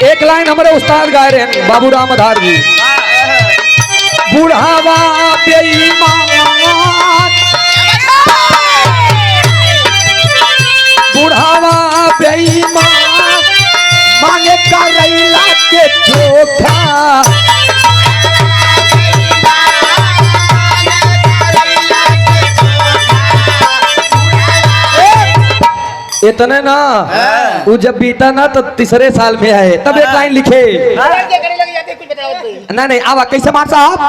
एक लाइन हमारे उस्ताद गाए रहे हैं बाबू राम आधार जी। बुढ़ावा बेईमान, बुढ़ावा बेईमान मांगे करैला के चोखा। इतने ना वो जब बीता ना तो तीसरे साल में आए तब एक लाइन लिखे। नहीं नहीं आवा कैसे मार साहब।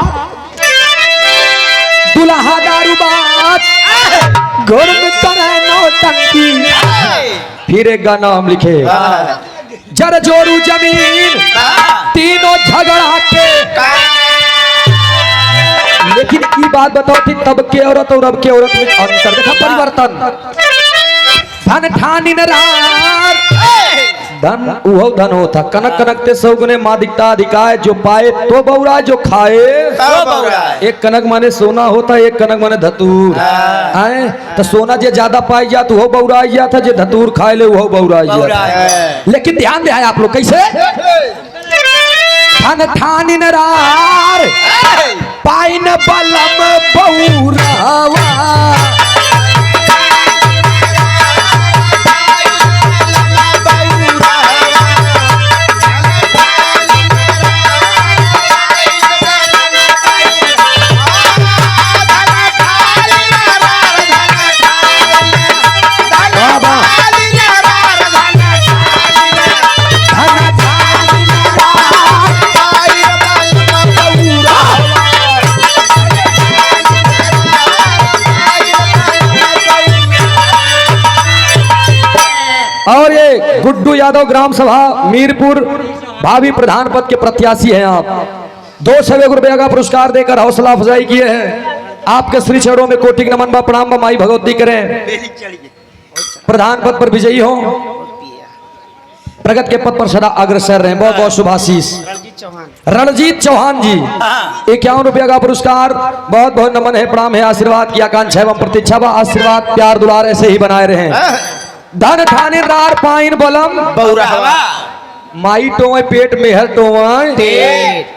दुल्हा दारूबाज घोर में करे नौटंकी। फिर एक गाना हम लिखे। जर जोरू जमीन तीनों झगड़ा के। लेकिन ये बात बताओ थी तब के औरत और अब के औरत में अंतर देखा परिवर्तन। धन ठानी नार धन उहो धन होता कनक कनक ते सौगुने मादिकता अधिकाय। जो पाए तो बौरा जो खाए तो बौरा। एक कनक माने सोना होता एक कनक माने धतूर आए। तो सोना जे ज्यादा पाई जात वो बौरा आई जाता जे धतूर खाए ले वो बौरा आई जाता। लेकिन ध्यान दे आप लोग कैसे। धन ठानी नार पाइन बलम बौरावा। और ये गुड्डू यादव ग्राम सभा मीरपुर भावी प्रधान पद के प्रत्याशी हैं आप। 200 रुपया का पुरस्कार देकर हौसला अफजाई किए हैं। आपके श्री चरणों में कोटि नमन व प्रणाम व माई भगवती करें। प्रधान पद पर विजयी हो प्रगति के पद पर सदा अग्रसर रहे। बहुत बहुत शुभाशीष। रणजीत चौहान जी 51 रुपया का पुरस्कार। बहुत बहुत नमन है प्रणाम है आशीर्वाद की आकांक्षा एवं प्रतीक्षा व आशीर्वाद प्यार दुलार ऐसे ही बनाए रहे। धन ठाने रार पाइन बलम बौरावा। माई टोए पेट मेहर टोए।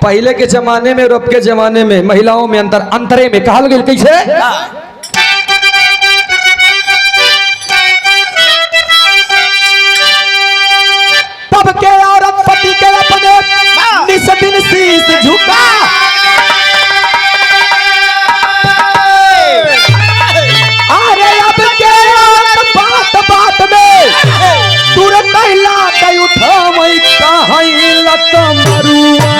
पहले के जमाने में और अब के जमाने में महिलाओं में अंतरे में कहा लगे कैसे। तब के औरत पति के अपने निस दिन शीश झुका। अरे अब के औरत बात बात में तुरंत महिला कई उठा मई कहीं लत मरुआ।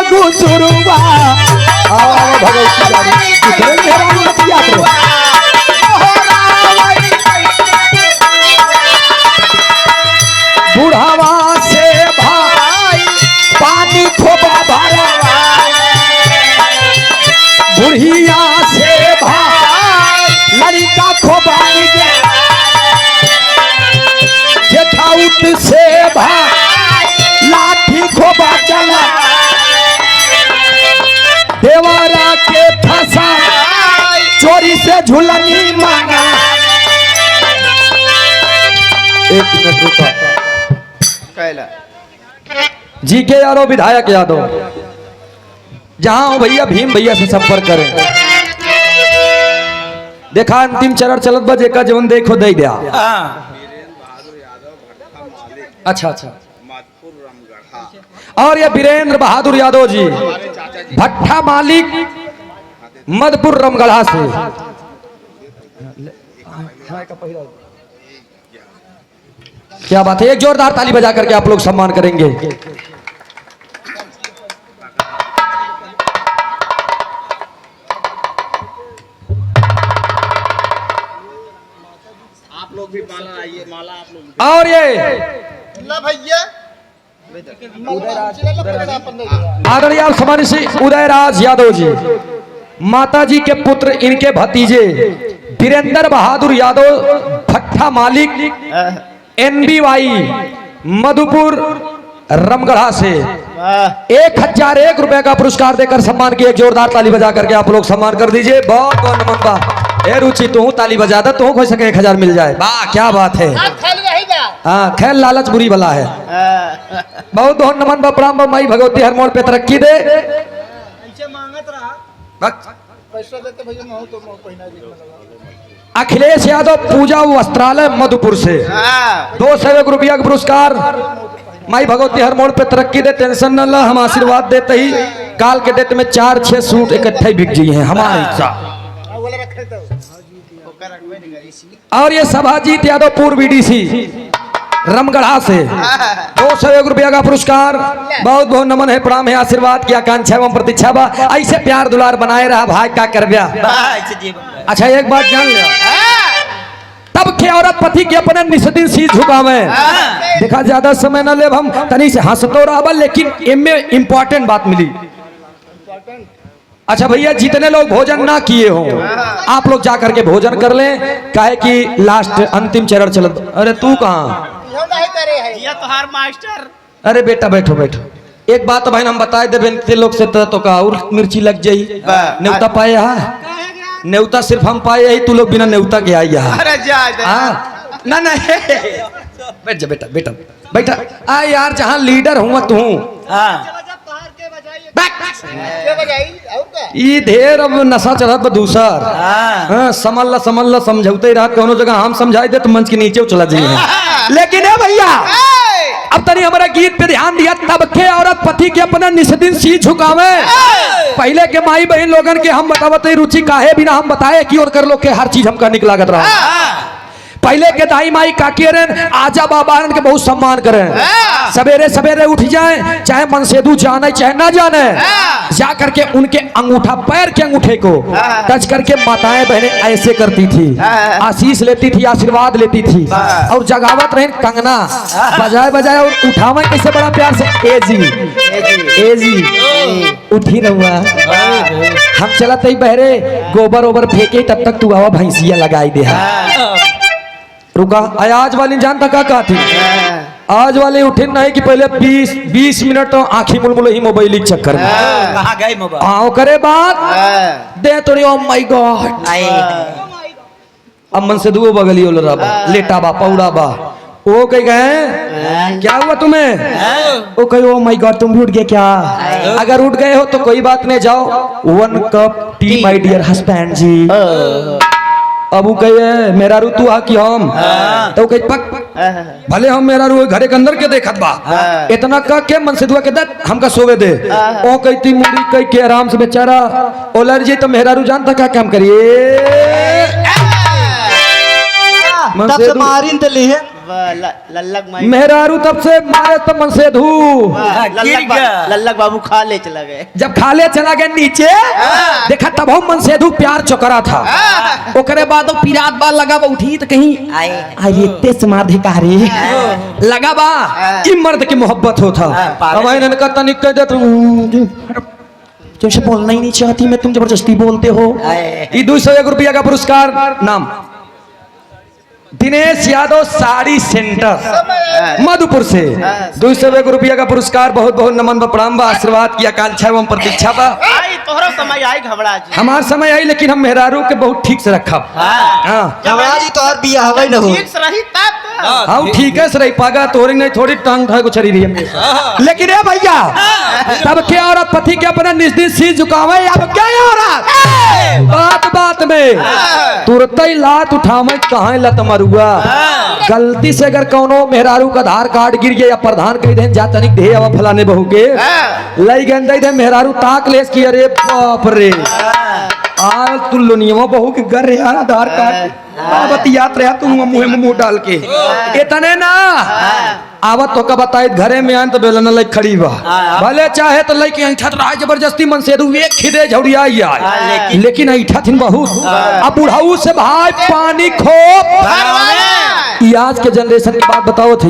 गुसुरुआ बुढ़ावा से भाई पानी खोपा भरवा। बुढ़िया से भाई लड़का खोपा जेठाउत से भाई लाठी खोपा चला। देवारा के फंसा चोरी से झुलनी मांगा। एक मिनट रुका। जी के यादव विधायक यादव जहां हो भैया भीम भैया से संपर्क करें। देखा अंतिम चरण चलत बजे का जीवन देखो दे दिया। अच्छा अच्छा। और ये वीरेंद्र बहादुर यादव जी भट्ठा मालिक मधुपुर रामगढ़ा से। क्या बात है। एक जोरदार ताली बजा करके आप लोग सम्मान करेंगे। आप लोग भी माला आइए। माला आप लोग। और ये भैया आदरणीय सम्मानित श्री उदयराज यादव जी माता जी के पुत्र इनके भतीजे वीरेंद्र बहादुर यादव भट्ठा मालिक NBY मधुपुर रामगढ़ा से वाह 1001 रुपए का पुरस्कार देकर सम्मान की एक जोरदार ताली बजा करके आप लोग सम्मान कर दीजिए। बहुत बहुत नमन बा। ए रुचि तू ताली बजा दे, तू हो सके 1000 मिल जाए। वाह क्या बात है। आप खाली रहेगा हाँ खैर लालच बुरी भला है। बहुत बहुत नमन बा, प्रणाम बा। माई भगवती हर मोड़ पे तरक्की दे। ऐसे मांगत रहा बस। पैसा देते भैया मैं तो पहिना दी अखिलेश यादव पूजा वस्त्रालय मधुपुर से 201 रुपया का पुरस्कार। माई भगवती हर मोड़ पे तरक्की दे, टेंशन न ला, हम आशीर्वाद देते ही काल के डेट में 4-6 सूट इकट्ठे बिक जी हैं हमारे हिस्सा। बोले रखे तो ओकर रखबे नहीं करी सी और ये सभाजीत यादव पूर्व बीडीसी रमगढ़ा से 201 रुपया का पुरस्कार। बहुत बहुत नमन है, प्रणाम है, आशीर्वाद की आकांक्षा एवं प्रतीक्षा बा। ऐसे प्यार दुलार बनाए रहा भाई का कर दिया। अच्छा एक बात जान लिया, तब के औरत पति के अपने निस्दिन शीश झुकावे। देखा ज्यादा समय न ले, हम तनी से हंसतो रहा, लेकिन इनमें इंपॉर्टेंट बात मिली। अच्छा भैया जितने लोग भोजन ना किए हो आप लोग जा करके भोजन कर लें, काहे कि लास्ट अंतिम चरण चल। अरे तू कहाँ? नहीं करे है ये तोहार मास्टर। अरे बेटा बैठो बैठो। एक बात तो भाई हम बताए दे ते लोग से तो का और मिर्ची लग जाई। नेवता पाए यहाँ, नेवता सिर्फ हम पाए यही, तू लोग बिना नेवता के आई यहाँ। अरे जा ना ना बैठ जा बेटा बेटा बैठा। आ यार जहाँ लीडर हूँ तू ई ढेर अब नशा चढ़त बा दूसर। हाँ समझ ला समझौते रहा, कोनो जगह हम समझाई दे तो मंच के नीचे चला जाइए। लेकिन है भैया अब तनी हमारा गीत पे ध्यान दिया। तब के औरत पति के अपना निस्दिन शीश झुकावे। पहले के माई बहन लोगन के हम बतावते रुचि काहे बिना हम बताए कि और कर लो के हर चीज हमका निकला गत रहा। पहले के दाई माई काकी आजा बाबा के बहुत सम्मान करें। सवेरे सवेरे उठ जाए, चाहे मनसेदू जाने चाहे ना जाने, जा करके उनके अंगूठा पैर के अंगूठे को टच करके माताएं बहनें ऐसे करती थी, आशीष लेती थी, आशीर्वाद लेती थी और जगावत रहे कंगना बजाए बजाए और उठावे कैसे बड़ा प्यार से एजी उठी रहुआ। हम चलत ही बहरे गोबर ओबर फेंके तब तक तू आवा भैंसिया लगाई दे। रुका आज वाली जानता का थी? आज वाले उठे नहीं कि पहले 20 मिनट तो आंखी मुलमुल ही मोबाइल के चक्कर में कहाँ गए मोबाइल? आओ करे बात दे तो ओ माय गॉड। अब मन से दुओ बगली ओल रहा लेटा बा पौड़ा बा। वो कह गए क्या हुआ तुम्हें? वो कहे ओ माय गॉड तुम भी उठ गए क्या? अगर उठ गए हो तो कोई बात नहीं, जाओ 1 कप टी माय डियर हस्बैंड जी। अब कहे मेरा रू तू आ कि हम तो कहे पक भले हम मेरा रू घरे के अंदर के देखत बा इतना का के मन से दुआ के दे हमका सोवे दे। ओ कहती मुड़ी कह के आराम से बेचारा ओलर जी तो मेरा रू जानता क्या काम करिए तब से मारिन तो ली है लल्लक माई मेहरारू तब से मारे तो मन से धू लल्लक बाबू खा ले चला गए। जब खाले चला गया नीचे देखा तब हम मन से धू प्यार चौकरा था। ओकरे बाद पिरात बाल लगा बा उठी तो कहीं अरे ते समाधि कारी लगा बा कि मर्द की मोहब्बत हो था। अब इन्होंने कहा तनिक कह दे तुमसे बोलना ही नहीं चाहती मैं, तुम जबरदस्ती बोलते हो। ये 201 रुपया का पुरस्कार। नाम दिनेश यादव साड़ी सेंटर मधुपुर से 201 रुपया का पुरस्कार। बहुत बहुत नमन व प्रणाम व आशीर्वाद की आकांक्षा एवं प्रतीक्षा बा। तोहरा समय आई घबरा जी। हमार समय आई लेकिन हम मेहरारू के बहुत ठीक से रखा। घबरा जी तो और बिया हवे न हो ठीक से रही तब हाँ ठीक है सर पागा तोरी नहीं थोड़ी टांग था कुछ रही है। लेकिन ये भैया तब के औरत पति के अपना निस्दिन शीश झुकावे। अब क्या औरत बात बात में तुरंत ही लात उठावे कहाँ लत मरुआ। गलती से अगर कोनो मेहरारू का आधार कार्ड गिर गया या प्रधान कह दे जा तनिक दे अब फलाने बहू के लई गंदई दे मेहरारू ताक लेस की अरे बाप रे आज तू लोनियमा बहू के घर रे आधार कार्ड बतियात रहा तू मुंह में मुंह डाल के इतने ना आवत तो का बताए घरे में आन तो बेलन लई खड़ी बा भले चाहे तो लई के ऐठत रहा जबरदस्ती मन से दू एक खिदे झौड़िया आए लेकिन ऐठा थिन बहुत। अब बुढ़ाऊ से भाई पानी खोप आज के जनरेशन की बात बताओ थी।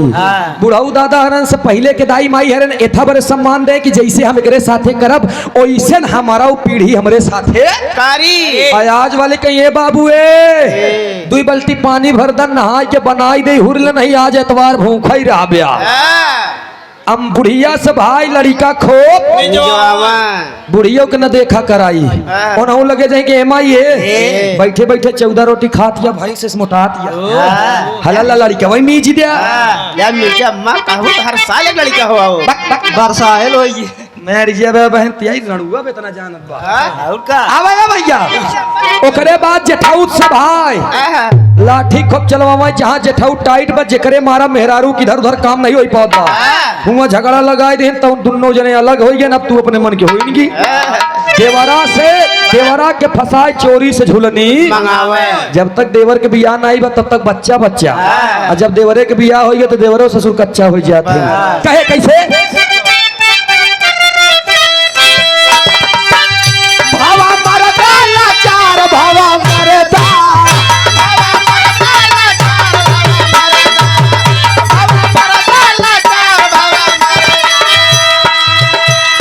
बुढ़ाऊ दादा हरन से पहले के दाई माई हरन एथा बड़े सम्मान दे कि जैसे हम एकरे साथे करब ओइसे हमारा पीढ़ी हमरे साथे कारी। आज वाले कहीं ये बाबू ए 2 बाल्टी पानी भर दन नहा के बनाई दे हुरल नहीं आज एतवार भूखा ही रहा ब्या। हम बुढ़िया से भाई लड़का खोप बुढ़ियों के न देखा कराई उन्होंने लगे जाए कि एमा ये बैठे बैठे 14 रोटी खा दिया भाई से मोटा दिया हलाला लड़का वही मीज दिया या मिर्जा मां कहू तो हर साल एक लड़का हो आओ वर्षा है लोई मैं रिजिया बहन तियाई रणुआ पे इतना जानत बा और का आवे भैया ओकरे बाद जेठाउत से भाई लाठी खूब चलवावा जहां जेठाउत टाइट बा जेकरे मारा मेहरारू किधर उधर काम नहीं होई पाता हुआ झगड़ा लगाए दे तो दोनों जने अलग हो गए अब तू अपने मन के होई नहीं देवरा के फसाए चोरी से झूलनी जब तक देवर के बियाह नहीं बा तब तक बच्चा बच्चा और जब देवरे के बियाह हो गया तो देवरो ससुर कच्चा हो जाते कहे कैसे भावा मरदा लाचार भावा मरदा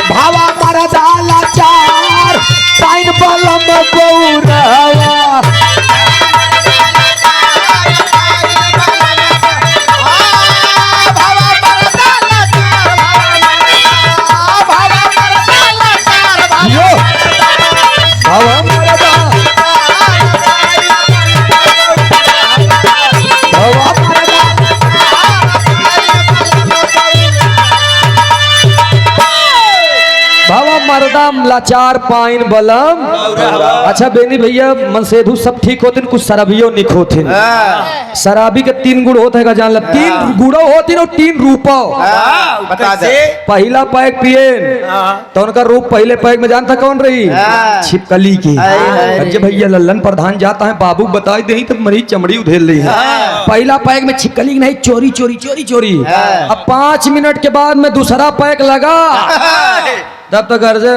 भावा मरदा लाचार पाइन बलम बौरावा भावा मरदा भावा मरदा भावा मरदम लाचार पाइन बलम अच्छा बेनी भैया मनसेधु सब ठीक होते कुछ शराबियों निक होते शराबी के 3 गुण होते हैं जान ला 3 गुणों होती और 3 रूपों बता दे पहला पैक पिए तो उनका रूप पहले पैक में जानता कौन रही छिपकली की अजय भैया लल्लन प्रधान जाता है बाबू बताई दे तो मरीज चमड़ी उधेल रही है पहला पैक में छिपकली की नहीं चोरी चोरी चोरी चोरी अब 5 मिनट के बाद में दूसरा पैक लगा तब तक घर से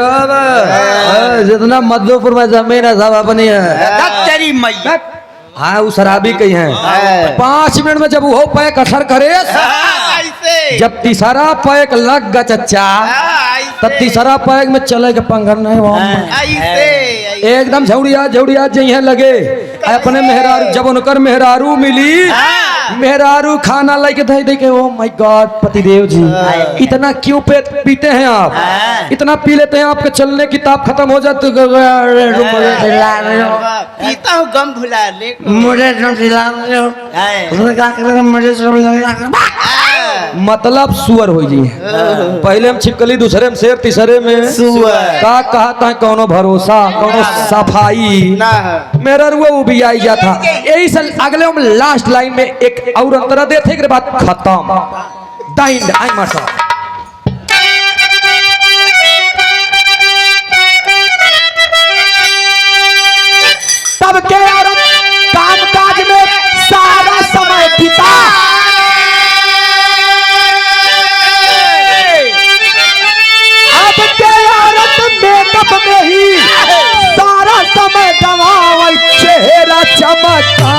जितना मधुपुर में जमीन है सब अपनी है तेरी मैया हाँ वो शराबी कही है 5 मिनट में जब वो पैक असर करे जब तीसरा पैक लग गया चच्चा तब तीसरा पैक में चले के पंगन नहीं वहाँ एकदम झौड़िया झौड़िया जइहे लगे अपने मेहरारू जब उनकर मेहरारू मिली मेहरारू खाना लेके दे दे के ओ माय गॉड पतिदेव जी इतना क्यों पीते हैं आप इतना पी लेते हैं आपके चलने की ताप खत्म हो जाती पीता हूँ गम भुला ले मतलब सुअर हो जी पहले हम छिपकली दूसरे में शेर तीसरे में सुअर का कहा था कोनो भरोसा कोनो सफाई मेरा रुआ वो भी आई जाता यही सल अगले हम लास्ट लाइन में एक और अंतरा देते के बाद खत्म डाइंड आई मासा तब के औरत काम काज में सारा समय बिता अब के औरत मेकअप में ही सारा समय गवावे चेहरा चमका